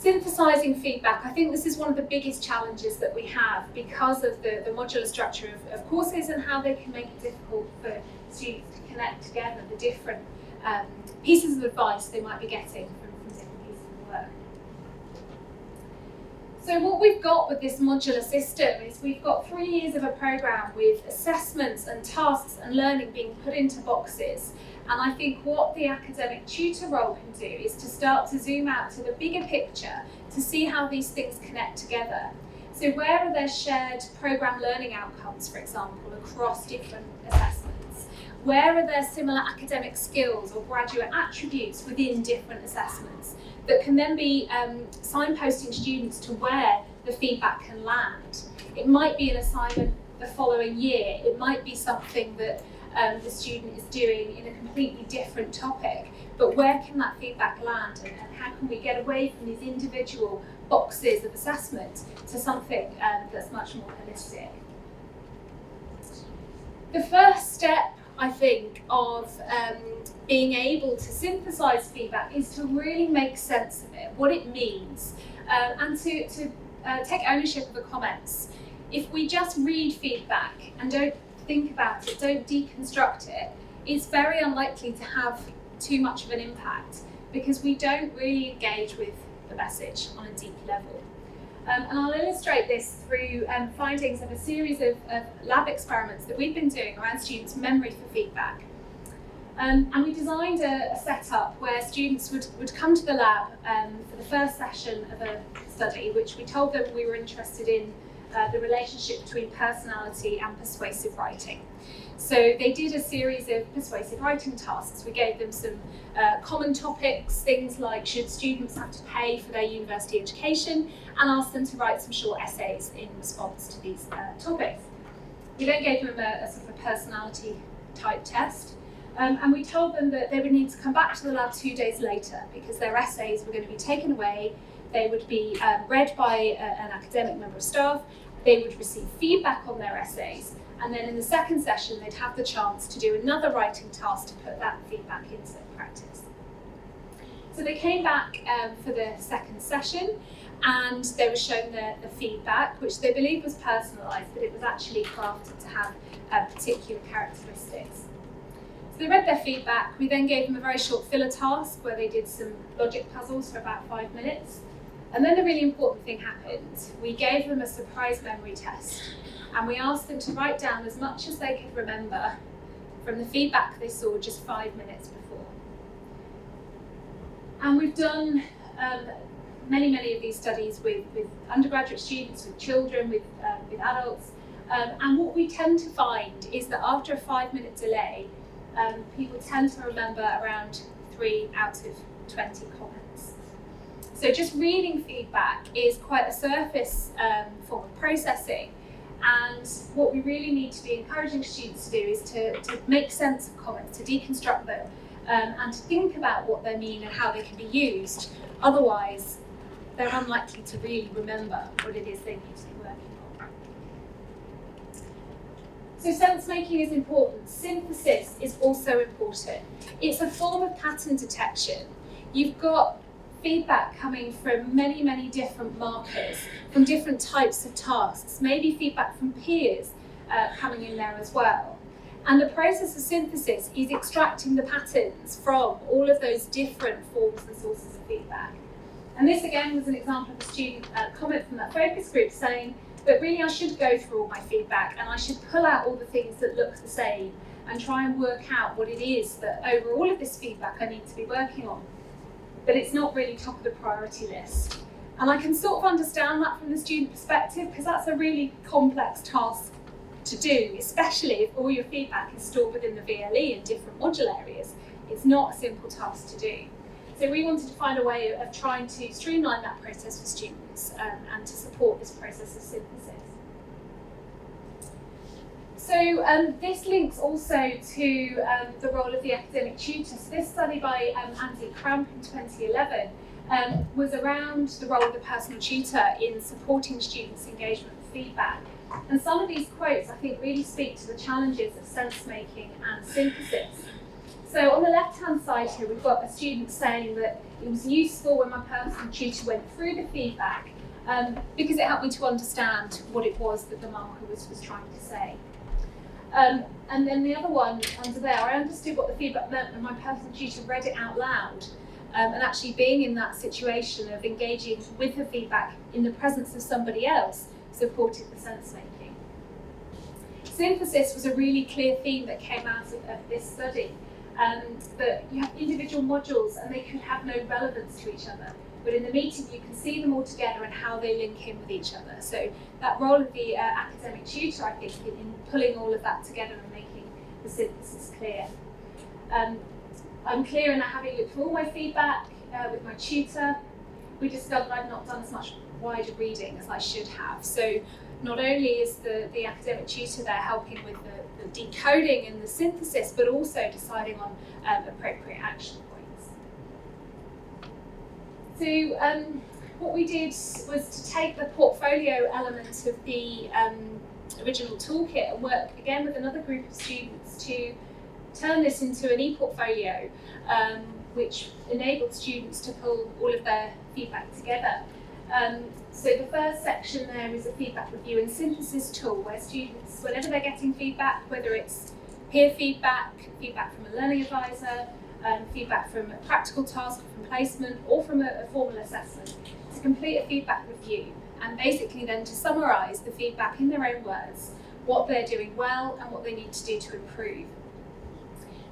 Synthesising feedback, I think this is one of the biggest challenges that we have because of the modular structure of courses and how they can make it difficult for students to connect together the different pieces of advice they might be getting from different pieces of work. So what we've got with this modular system is we've got 3 years of a programme with assessments and tasks and learning being put into boxes. And I think what the academic tutor role can do is to start to zoom out to the bigger picture to see how these things connect together. So where are there shared programme learning outcomes, for example, across different assessments? Where are there similar academic skills or graduate attributes within different assessments that can then be signposting students to where the feedback can land? It might be an assignment the following year. It might be something that the student is doing in a completely different topic, but where can that feedback land and how can we get away from these individual boxes of assessment to something that's much more holistic? The first step, I think, of being able to synthesise feedback is to really make sense of it, what it means, and to take ownership of the comments. If we just read feedback and don't think about it, don't deconstruct it, it's very unlikely to have too much of an impact because we don't really engage with the message on a deep level. And I'll illustrate this through findings of a series of lab experiments that we've been doing around students' memory for feedback. And we designed a setup where students would come to the lab for the first session of a study, which we told them we were interested in the relationship between personality and persuasive writing. So they did a series of persuasive writing tasks. We gave them some common topics, things like should students have to pay for their university education, and asked them to write some short essays in response to these topics. We then gave them a sort of a personality type test, and we told them that they would need to come back to the lab 2 days later because their essays were going to be taken away. They would be read by an academic member of staff. They would receive feedback on their essays, and then in the second session they'd have the chance to do another writing task to put that feedback into practice. So they came back for the second session and they were shown the feedback, which they believed was personalised, but it was actually crafted to have particular characteristics. So they read their feedback. We then gave them a very short filler task where they did some logic puzzles for about 5 minutes. And then the really important thing happened. We gave them a surprise memory test and we asked them to write down as much as they could remember from the feedback they saw just 5 minutes before. And we've done many of these studies with undergraduate students, with children, with adults. And what we tend to find is that after a 5-minute delay, people tend to remember around 3 out of 20 comments. So just reading feedback is quite a surface form of processing, and what we really need to be encouraging students to do is to make sense of comments, to deconstruct them, and to think about what they mean and how they can be used. Otherwise, they're unlikely to really remember what it is they need to be working on. So sense making is important. Synthesis is also important. It's a form of pattern detection. You've got feedback coming from many different markers, from different types of tasks, maybe feedback from peers coming in there as well. And the process of synthesis is extracting the patterns from all of those different forms and sources of feedback. And this again was an example of a student comment from that focus group saying, but really I should go through all my feedback and I should pull out all the things that look the same and try and work out what it is that over all of this feedback I need to be working on. But it's not really top of the priority list. And I can sort of understand that from the student perspective because that's a really complex task to do, especially if all your feedback is stored within the VLE in different module areas. It's not a simple task to do. So we wanted to find a way of trying to streamline that process for students and to support this process of synthesis. So this links also to the role of the academic tutor. So this study by Andy Cramp in 2011 was around the role of the personal tutor in supporting students' engagement with feedback. And some of these quotes I think really speak to the challenges of sense making and synthesis. So on the left-hand side here, we've got a student saying that it was useful when my personal tutor went through the feedback because it helped me to understand what it was that the marker was trying to say. And then the other one under there, I understood what the feedback meant when my personal tutor read it out loud. And actually being in that situation of engaging with the feedback in the presence of somebody else supported the sense making. Synthesis was a really clear theme that came out of this study. That you have individual modules and they could have no relevance to each other. But in the meeting you can see them all together and how they link in with each other. So that role of the academic tutor, I think, in pulling all of that together and making the synthesis clear. I'm clear in that having looked through all my feedback with my tutor, we discovered I'd not done as much wider reading as I should have. So not only is the academic tutor there helping with the decoding and the synthesis, but also deciding on appropriate action points. So what we did was to take the portfolio element of the original toolkit and work again with another group of students to turn this into an e-portfolio, which enabled students to pull all of their feedback together. So the first section there is a feedback review and synthesis tool where students, whenever they're getting feedback, whether it's peer feedback, feedback from a learning advisor, feedback from a practical task, from placement, or from a formal assessment, to complete a feedback review and basically then to summarise the feedback in their own words, what they're doing well and what they need to do to improve.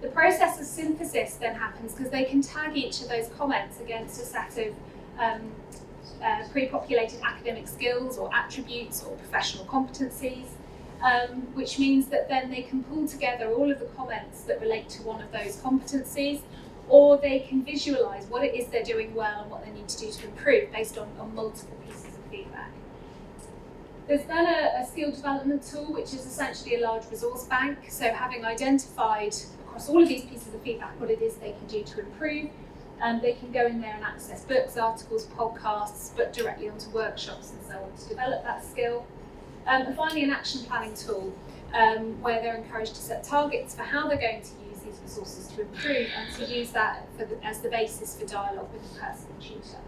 The process of synthesis then happens because they can tag each of those comments against a set of pre-populated academic skills or attributes or professional competencies, which means that then they can pull together all of the comments that relate to one of those competencies, or they can visualise what it is they're doing well and what they need to do to improve based on multiple pieces of feedback. There's then a skill development tool, which is essentially a large resource bank. So having identified across all of these pieces of feedback what it is they can do to improve, they can go in there and access books, articles, podcasts, but directly onto workshops and so on to develop that skill. And finally, an action planning tool where they're encouraged to set targets for how they're going to use these resources to improve and to use that as the basis for dialogue with the personal tutor.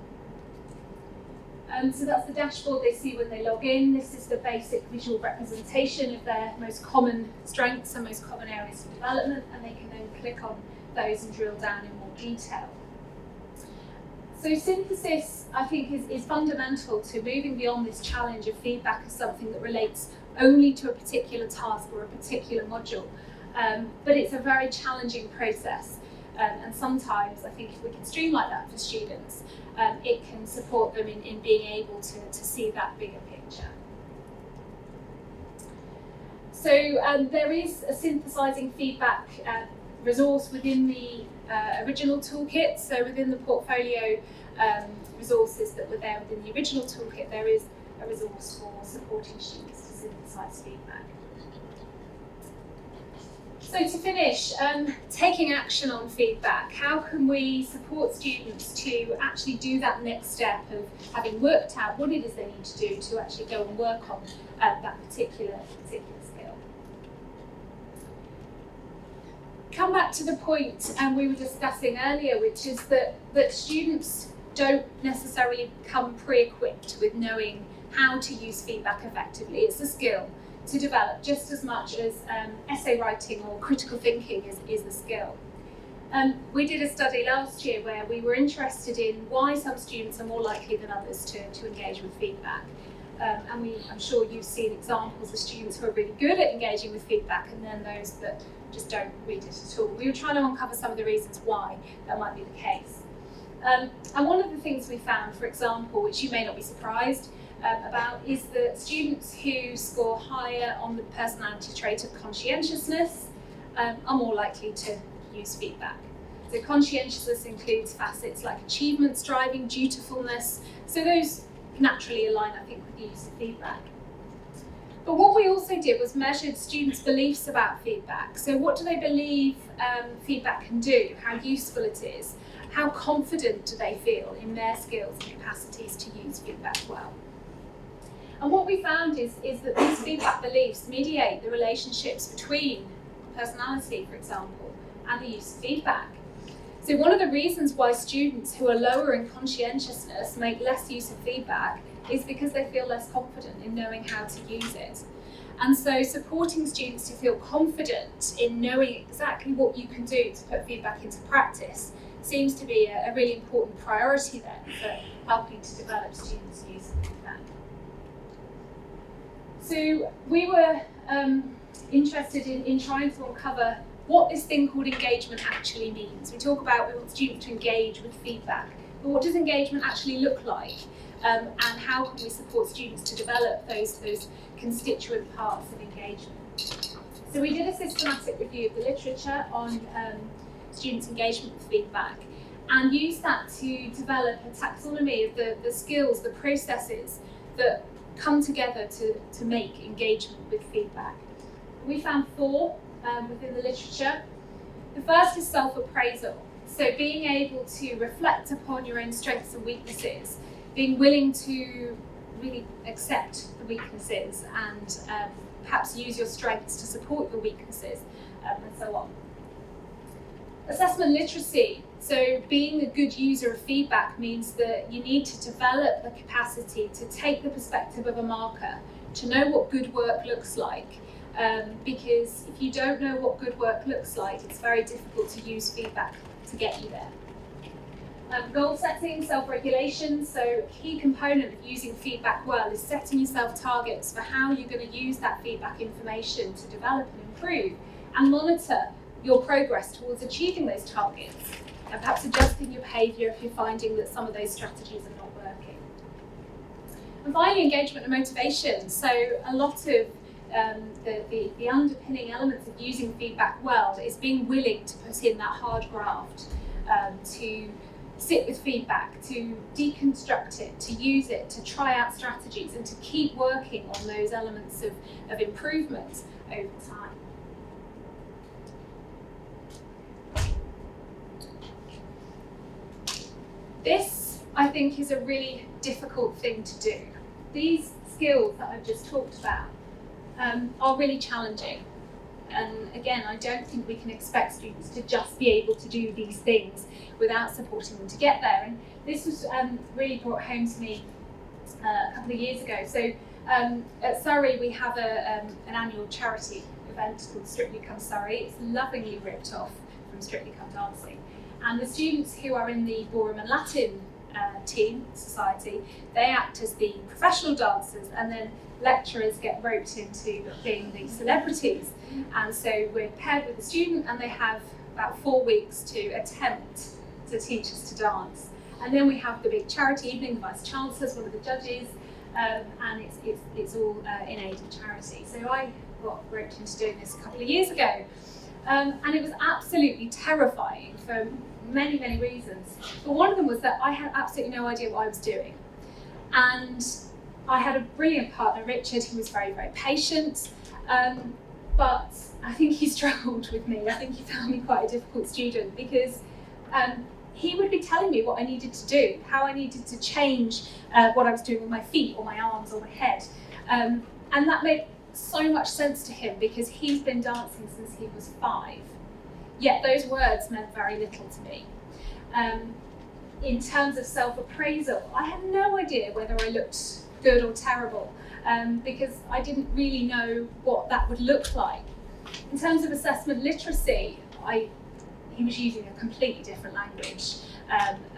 So that's the dashboard they see when they log in. This is the basic visual representation of their most common strengths and most common areas of development, and they can then click on those and drill down in more detail. So synthesis, I think, is fundamental to moving beyond this challenge of feedback as something that relates only to a particular task or a particular module. But it's a very challenging process. And sometimes I think if we can streamline that for students, it can support them in being able to see that bigger picture. So there is a synthesizing feedback resource within the original toolkit. So within the portfolio resources that were there within the original toolkit, there is a resource for supporting students to synthesize feedback. So to finish, taking action on feedback, how can we support students to actually do that next step of having worked out what it is they need to do to actually go and work on that particular skill? Come back to the point we were discussing earlier, which is that students don't necessarily come pre-equipped with knowing how to use feedback effectively. It's a skill to develop just as much as essay writing or critical thinking is a skill. We did a study last year where we were interested in why some students are more likely than others to engage with feedback. And I'm sure you've seen examples of students who are really good at engaging with feedback and then those that just don't read it at all. We were trying to uncover some of the reasons why that might be the case. And one of the things we found, for example, which you may not be surprised about, is that students who score higher on the personality trait of conscientiousness are more likely to use feedback. So conscientiousness includes facets like achievement, striving, dutifulness. So those naturally align, I think, with the use of feedback. But what we also did was measured students' beliefs about feedback. So what do they believe feedback can do, how useful it is, how confident do they feel in their skills and capacities to use feedback well. And what we found is that these feedback beliefs mediate the relationships between personality, for example, and the use of feedback. So one of the reasons why students who are lower in conscientiousness make less use of feedback is because they feel less confident in knowing how to use it. And so supporting students to feel confident in knowing exactly what you can do to put feedback into practice seems to be a really important priority then for helping to develop students' use of feedback. So we were interested in trying to uncover what this thing called engagement actually means. We talk about we want students to engage with feedback, but what does engagement actually look like? And how can we support students to develop those constituent parts of engagement? So we did a systematic review of the literature on students' engagement with feedback and used that to develop a taxonomy of the skills, the processes that come together to make engagement with feedback. We found 4 within the literature. The first is self-appraisal. So being able to reflect upon your own strengths and weaknesses, being willing to really accept the weaknesses and perhaps use your strengths to support your weaknesses, and so on. Assessment literacy. So being a good user of feedback means that you need to develop the capacity to take the perspective of a marker, to know what good work looks like, because if you don't know what good work looks like, it's very difficult to use feedback to get you there. Goal setting, self-regulation. So a key component of using feedback well is setting yourself targets for how you're going to use that feedback information to develop and improve, and monitor your progress towards achieving those targets, and perhaps adjusting your behaviour if you're finding that some of those strategies are not working. And finally, engagement and motivation. So a lot of the underpinning elements of using feedback well is being willing to put in that hard graft, to sit with feedback, to deconstruct it, to use it, to try out strategies, and to keep working on those elements of improvement over time. This, I think, is a really difficult thing to do. These skills that I've just talked about are really challenging. And again, I don't think we can expect students to just be able to do these things without supporting them to get there. And this was really brought home to me a couple of years ago. So at Surrey, we have an annual charity event called Strictly Come Surrey. It's lovingly ripped off from Strictly Come Dancing. And the students who are in the Ballroom and Latin team society, they act as the professional dancers, and then lecturers get roped into being the celebrities. And so we're paired with the student, and they have about 4 weeks to attempt to teach us to dance. And then we have the big charity evening. The Vice Chancellor's one of the judges, and it's all in aid of charity. So I got roped into doing this a couple of years ago, and it was absolutely terrifying for many, many reasons. But one of them was that I had absolutely no idea what I was doing. And I had a brilliant partner, Richard, who was very, very patient, but I think he struggled with me. I think he found me quite a difficult student because he would be telling me what I needed to do, how I needed to change what I was doing with my feet or my arms or my head. And that made so much sense to him because he's been dancing since he was 5. Yet those words meant very little to me. In terms of self-appraisal, I had no idea whether I looked good or terrible because I didn't really know what that would look like. In terms of assessment literacy, he was using a completely different language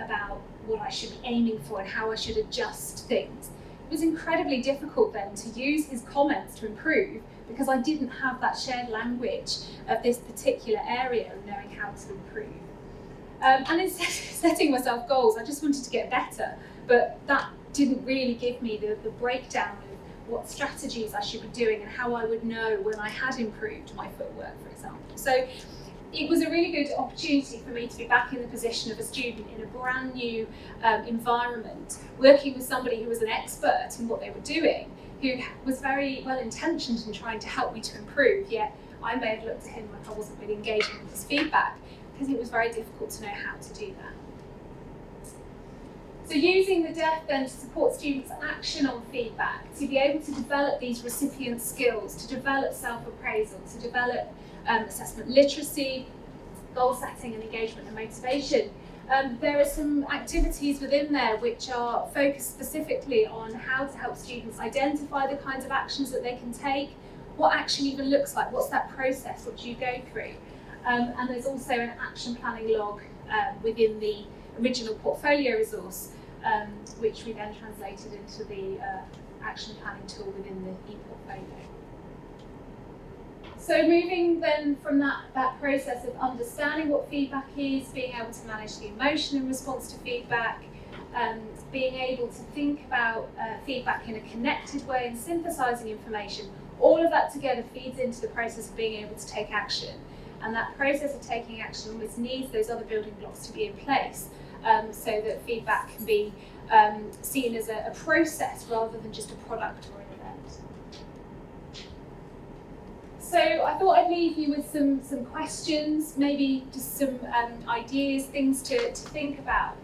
about what I should be aiming for and how I should adjust things. It was incredibly difficult then to use his comments to improve because I didn't have that shared language of this particular area and knowing how to improve. And in setting myself goals, I just wanted to get better, but that didn't really give me the breakdown of what strategies I should be doing and how I would know when I had improved my footwork, for example. So it was a really good opportunity for me to be back in the position of a student in a brand new environment, working with somebody who was an expert in what they were doing, who was very well intentioned in trying to help me to improve, yet I may have looked at him like I wasn't really engaging with his feedback because it was very difficult to know how to do that. So using the DEF then to support students' action on feedback, to be able to develop these recipient skills, to develop self-appraisal, to develop assessment literacy, goal setting and engagement and motivation. There are some activities within there which are focused specifically on how to help students identify the kinds of actions that they can take, what action even looks like, what's that process, what do you go through. And there's also an action planning log within the original portfolio resource, which we then translated into the action planning tool within the ePortfolio. So moving then from that process of understanding what feedback is, being able to manage the emotion in response to feedback, being able to think about feedback in a connected way and synthesising information, all of that together feeds into the process of being able to take action. And that process of taking action almost needs those other building blocks to be in place, so that feedback can be seen as a process rather than just a product or an event. So I thought I'd leave you with some questions, maybe just some ideas, things to think about.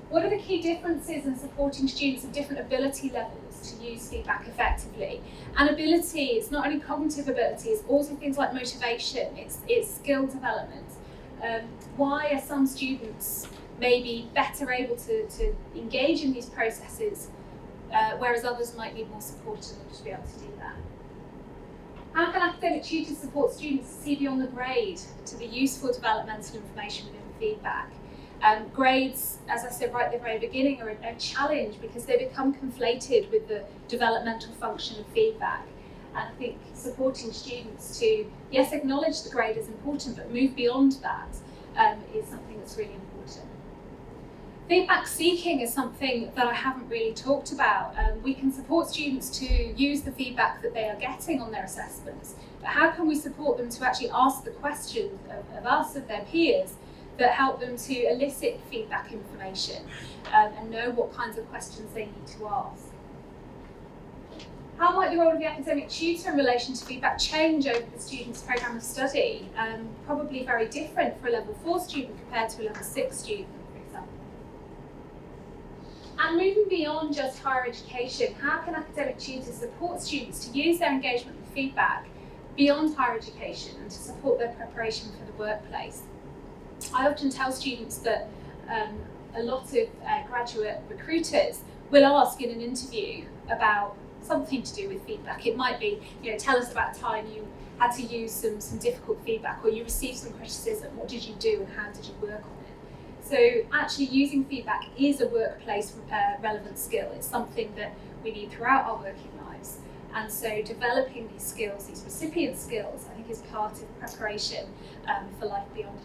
What are the key differences in supporting students of different ability levels to use feedback effectively? And ability, it's not only cognitive ability, it's also things like motivation, it's skill development. Why are some students maybe better able to engage in these processes, whereas others might need more support to be able to do that? How can academic tutors support students to see beyond the grade to the useful developmental information within feedback? Grades, as I said right at the very beginning, are a challenge because they become conflated with the developmental function of feedback. And I think supporting students to, yes, acknowledge the grade is important, but move beyond that is something that's really important. Feedback seeking is something that I haven't really talked about. We can support students to use the feedback that they are getting on their assessments, but how can we support them to actually ask the questions of us, of their peers, that help them to elicit feedback information and know what kinds of questions they need to ask? How might the role of the academic tutor in relation to feedback change over the student's programme of study? Probably very different for a level 4 student compared to a level 6 student, for example. And moving beyond just higher education, how can academic tutors support students to use their engagement with feedback beyond higher education and to support their preparation for the workplace? I often tell students that a lot of graduate recruiters will ask in an interview about something to do with feedback. It might be, tell us about a time you had to use some difficult feedback, or you received some criticism. What did you do and how did you work on it? So actually using feedback is a workplace relevant skill. It's something that we need throughout our working lives. And so developing these skills, these recipient skills, I think is part of preparation for life beyond